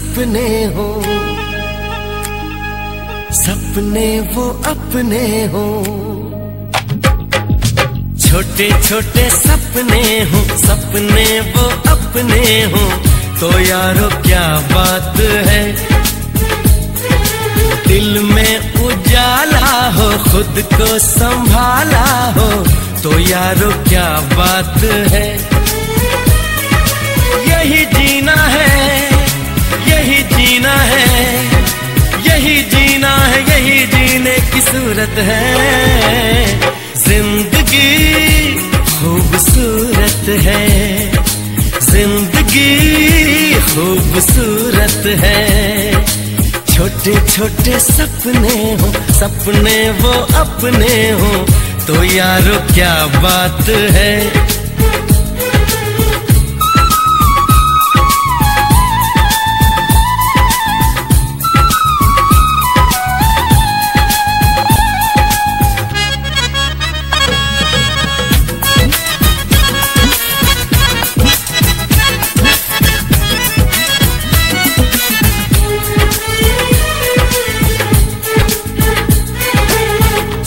सपने हो, सपने वो अपने हो। छोटे छोटे सपने हो, सपने वो अपने हो। तो यारो क्या बात है, दिल में उजाला हो, खुद को संभाला हो। तो यारो क्या बात है, यही जीना है, यही जीना है, यही जीना है, यही जीने की सूरत है। जिंदगी खूबसूरत है, जिंदगी खूबसूरत है। छोटे छोटे सपने हो, सपने वो अपने हो। तो यारो क्या बात है।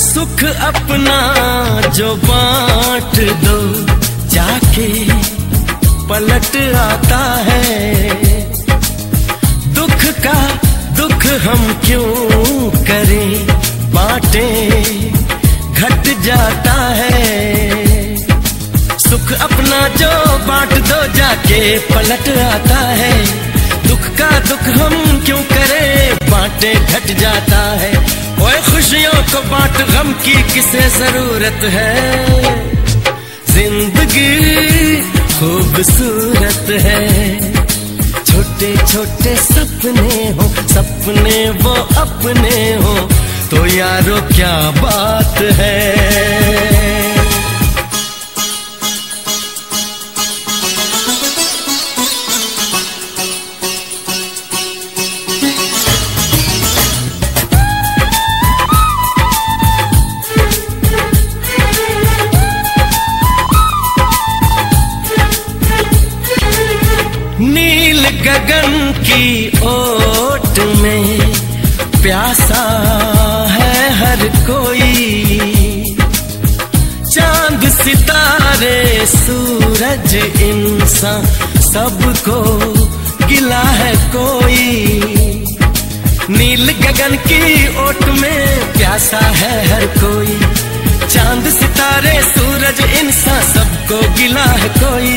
सुख अपना जो बांट दो, जाके पलट आता है। दुख का दुख हम क्यों करें, बांटे घट जाता है। सुख अपना जो बांट दो, जाके पलट आता है। दुख का दुख हम क्यों करें, बांटे घट जाता है। ओए खुशियों को बांट, गम की किसे जरूरत है। जिंदगी खूबसूरत है। छोटे छोटे सपने हो, सपने वो अपने हो। तो यारो क्या बात है। नील गगन की ओट में प्यासा है हर कोई। चांद सितारे सूरज इंसान सबको गिला है कोई। नील गगन की ओट में प्यासा है हर कोई। चांद सितारे सूरज इंसान सबको गिला है कोई।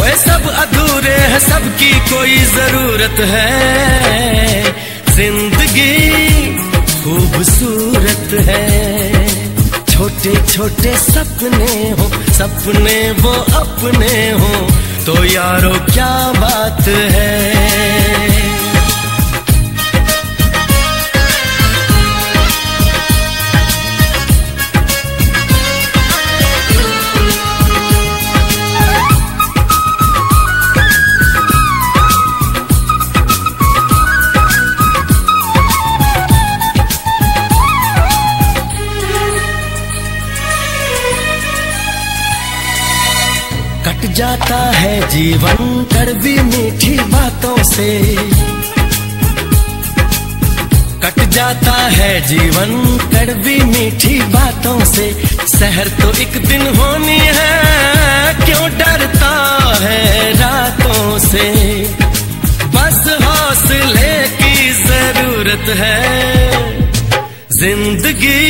ओए सब अधूरे हैं, सबकी कोई जरूरत है। जिंदगी खूबसूरत है। छोटे छोटे सपने हो, सपने वो अपने हो। तो यारो क्या बात है। कट जाता है जीवन कड़वी मीठी बातों से। कट जाता है जीवन कड़वी मीठी बातों से। सहर तो एक दिन होनी है, क्यों डरता है रातों से। बस हौसले की जरूरत है। जिंदगी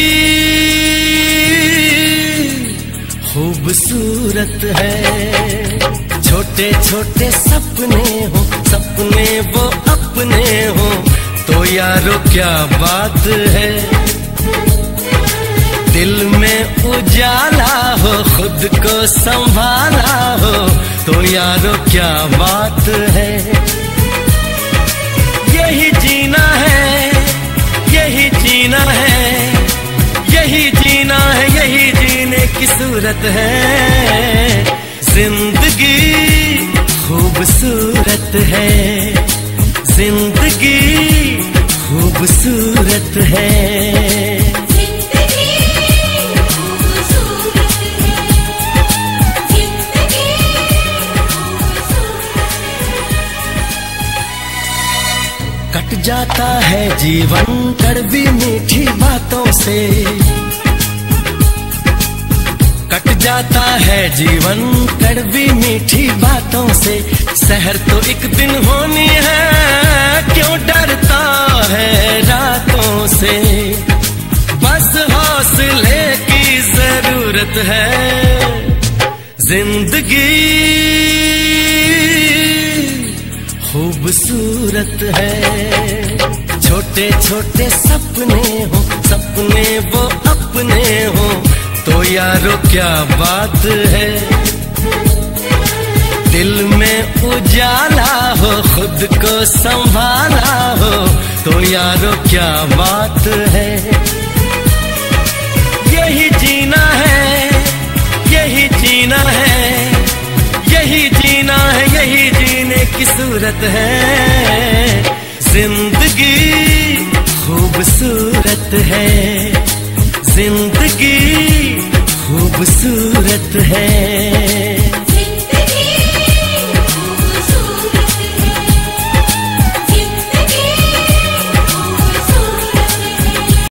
खूबसूरत है। छोटे छोटे सपने हो, सपने वो अपने हो। तो यारो क्या बात है। दिल में उजाला हो, खुद को संभाला हो। तो यारो क्या बात है। यही जीना है, यही जीना है, यही जीना है, यही जीने की सूरत है। जिंदगी खूबसूरत है। जिंदगी खूबसूरत है। कट जाता है जीवन कड़वी मीठी बातों से, कट जाता है जीवन कड़वी मीठी बातों से। सहर तो एक दिन होनी है, क्यों डरता है रातों से। बस हौसले की जरूरत है, जिंदगी खूबसूरत है। छोटे छोटे सपने हो, सपने वो अपने हो, तो यारो क्या बात है। दिल में उजाला हो, खुद को संभाला हो, तो यारो क्या बात है। यही जीना है, यही जीना है, यही जीना है, यही जीने की सूरत है। जिंदगी खूबसूरत है, जिंदगी खूबसूरत है।